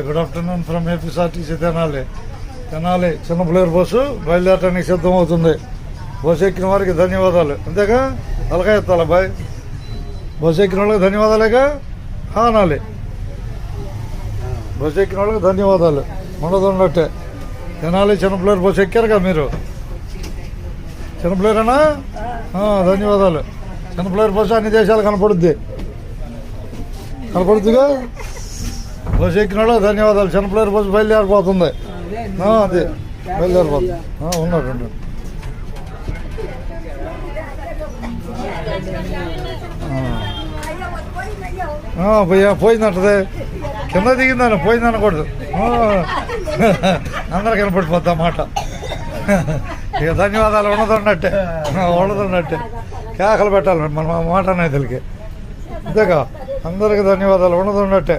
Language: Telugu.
Good afternoon from APSRTC Tenali. చిన్న ప్లేయర్ బస్సు బయలుదేరడానికి సిద్ధం అవుతుంది. బస్సు ఎక్కిన వారికి ధన్యవాదాలు. అంతేగా తలకాయ ఎత్తాలా బాయ్. బస్సు ఎక్కిన వాళ్ళకి ధన్యవాదాలేగా అనాలి. బస్సు ఎక్కిన వాళ్ళకి ధన్యవాదాలు ఉండదున్నట్టే. తెనాలి చిన్న ప్లేయర్ బస్సు ఎక్కారుగా మీరు. చిన్న ప్లేయరేనా? ధన్యవాదాలు. చిన్న ప్లేయర్ బస్సు అన్ని దేశాలు కనపడుద్దిగా. బస్సు ఎక్కిన వాళ్ళకి ధన్యవాదాలు. చిన్న ప్లేయర్ బస్సు బయలుదేరిపోతుంది. అదే బయలుదేరిపోతుంది. ఉన్నాడు పోయిందంటదే. కింద దిగిందని పోయిందనకూడదు. అందరు కనపడిపోద్ది మాట. ఇక ధన్యవాదాలు ఉండదున్నట్టే కేకలు పెట్టాలి మన మాట అనేది. అంతేగా అందరికి ధన్యవాదాలు ఉండదున్నట్టే.